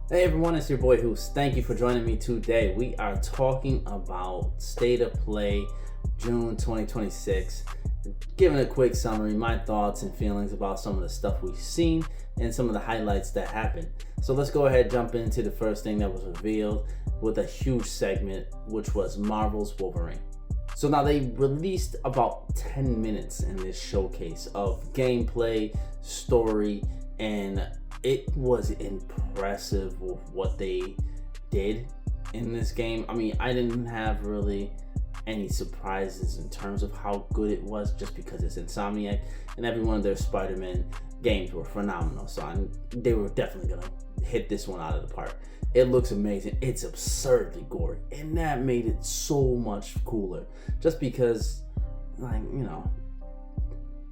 Hey everyone, it's your boy Hoos. Thank you for joining me today. We are talking about State of Play June 2026. Giving a quick summary, my thoughts and feelings about some of the stuff we've seen and some of the highlights that happened. So let's go ahead and jump into the first thing that was revealed with a huge segment, which was Marvel's Wolverine. So now they released about 10 minutes in this showcase of gameplay, story, and it was impressive with what they did in this game. I mean, I didn't have really any surprises in terms of how good it was just because it's Insomniac and every one of their Spider-Man games were phenomenal. So they were definitely gonna hit this one out of the park. It looks amazing. It's absurdly gory, and that made it so much cooler. Just because, like, you know,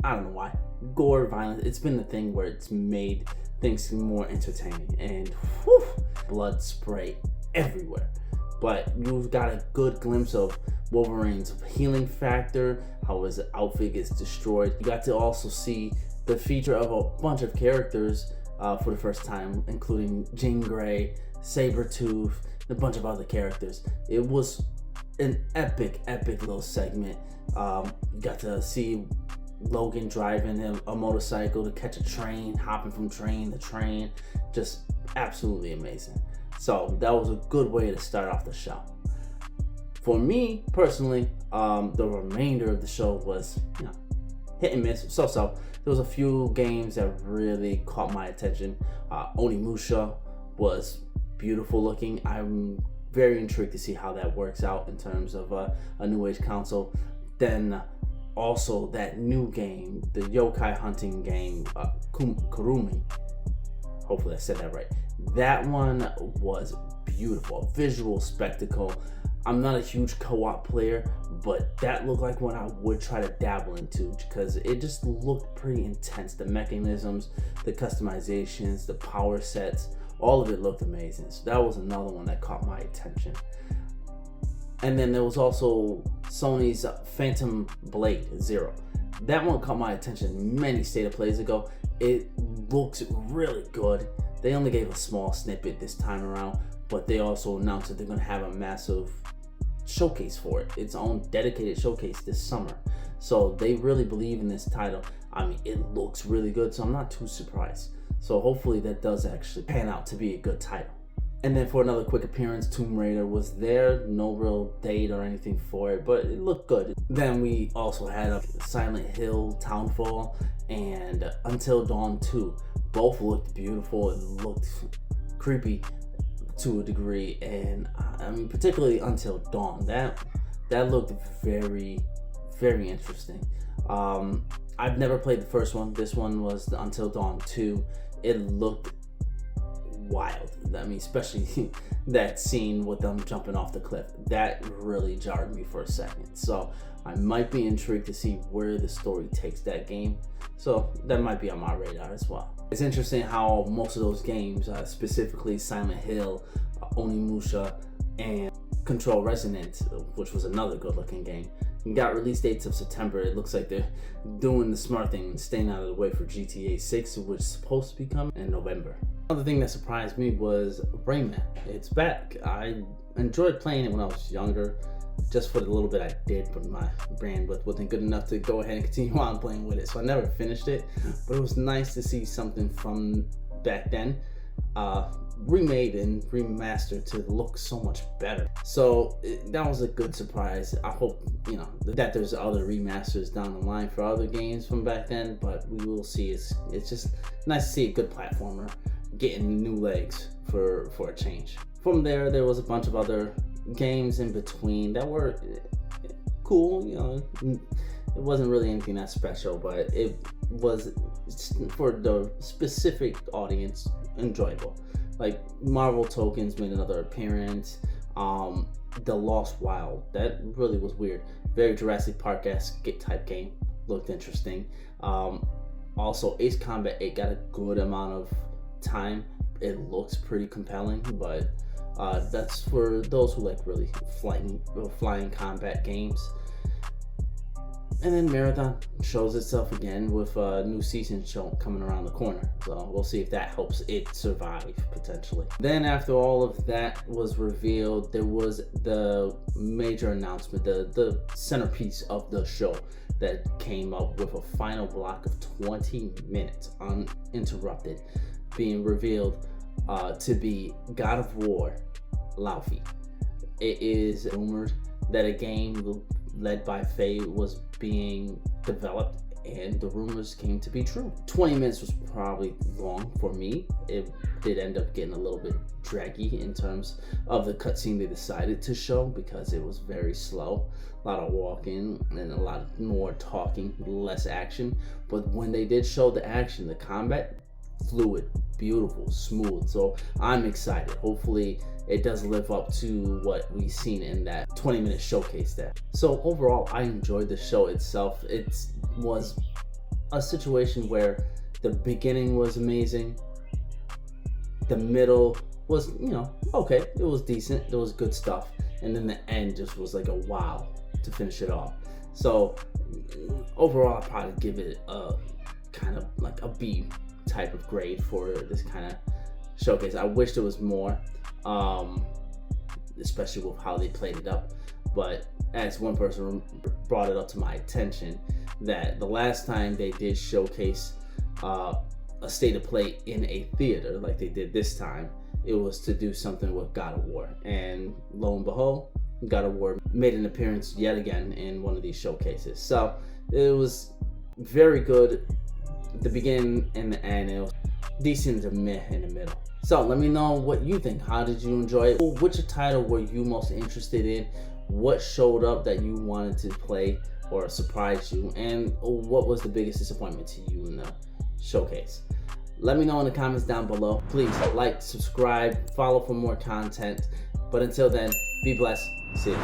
I don't know why. Gore, violence, it's been the thing where it's made things more entertaining, and whew, blood spray everywhere. But you've got a good glimpse of Wolverine's healing factor, how his outfit gets destroyed. You got to also see the feature of a bunch of characters for the first time, including Jean Grey, Sabretooth, and a bunch of other characters. It was an epic little segment. You got to see Logan driving a motorcycle to catch a train, hopping from train to train, just absolutely amazing. So that was a good way to start off the show. For me personally, the remainder of the show was, you know, hit and miss, so-so. There was a few games that really caught my attention. Onimusha was beautiful looking. I'm very intrigued to see how that works out in terms of a new age console. Then also that new game, the yokai hunting game, Kurumi. Hopefully I said that right. That one was beautiful, a visual spectacle. I'm not a huge co-op player, but that looked like one I would try to dabble into because it just looked pretty intense. The mechanisms, the customizations, the power sets, all of it looked amazing. So that was another one that caught my attention. And then there was also Sony's Phantom Blade Zero. That one caught my attention many State of Plays ago. It looks really good. They only gave a small snippet this time around, but they also announced that they're going to have a massive showcase for it, its own dedicated showcase this summer. So they really believe in this title. I mean, it looks really good, so I'm not too surprised. So hopefully that does actually pan out to be a good title. And then for another quick appearance, Tomb Raider was there. No real date or anything for it, but it looked good. Then we also had a Silent Hill Townfall and Until Dawn 2. Both looked beautiful. It looked creepy to a degree, and I mean, particularly Until Dawn. That looked very interesting. I've never played the first one. This one was the Until Dawn 2. It looked wild. I mean, especially that scene with them jumping off the cliff. That really jarred me for a second. So I might be intrigued to see where the story takes that game. So that might be on my radar as well. It's interesting how most of those games, specifically Silent Hill, Onimusha, and Control Resonance, which was another good looking game, got release dates of September. It looks like they're doing the smart thing and staying out of the way for GTA 6, which is supposed to be coming in November. Another thing that surprised me was Rayman. It's back. I enjoyed playing it when I was younger. Just for the little bit I did, but my bandwidth wasn't good enough to go ahead and continue on playing with it, so I never finished it. But it was nice to see something from back then remade and remastered to look so much better. So that was a good surprise. I hope, you know, that there's other remasters down the line for other games from back then, but we will see. It's just nice to see a good platformer getting new legs for a change. From there was a bunch of other games in between that were cool. You know, it wasn't really anything that special, but it was, for the specific audience, enjoyable. Like Marvel Tokens made another appearance. The Lost Wild, that really was weird. Very Jurassic Park-esque type game. Looked interesting. Also, Ace Combat 8 got a good amount of time. It looks pretty compelling, but that's for those who like really flying combat games. And then Marathon shows itself again with a new season show coming around the corner. So we'll see if that helps it survive, potentially. Then after all of that was revealed, there was the major announcement, the centerpiece of the show that came up with a final block of 20 minutes uninterrupted, being revealed to be God of War Laufey. It is rumored that a game led by Faye was being developed, and the rumors came to be true. 20 minutes was probably long for me. It did end up getting a little bit draggy in terms of the cutscene they decided to show, because it was very slow. A lot of walking and a lot more talking, less action. But when they did show the action, the combat, fluid, beautiful, smooth. So I'm excited. Hopefully it does live up to what we've seen in that 20-minute showcase there. So overall, I enjoyed the show itself. It was a situation where the beginning was amazing. The middle was, okay. It was decent. There was good stuff. And then the end just was like a wow to finish it off. So overall, I'd probably give it a kind of like a B type of grade for this kind of showcase. I wish there was more, especially with how they played it up. But as one person brought it up to my attention, that the last time they did showcase a state of play in a theater like they did this time, it was to do something with God of War. And lo and behold, God of War made an appearance yet again in one of these showcases. So it was very good. The beginning and the end, it was decent to meh in the middle. So let me know what you think. How did you enjoy it? Which title were you most interested in? What showed up that you wanted to play or surprised you? And what was the biggest disappointment to you in the showcase? Let me know in the comments down below. Please like, subscribe, follow for more content. But until then, be blessed. See you.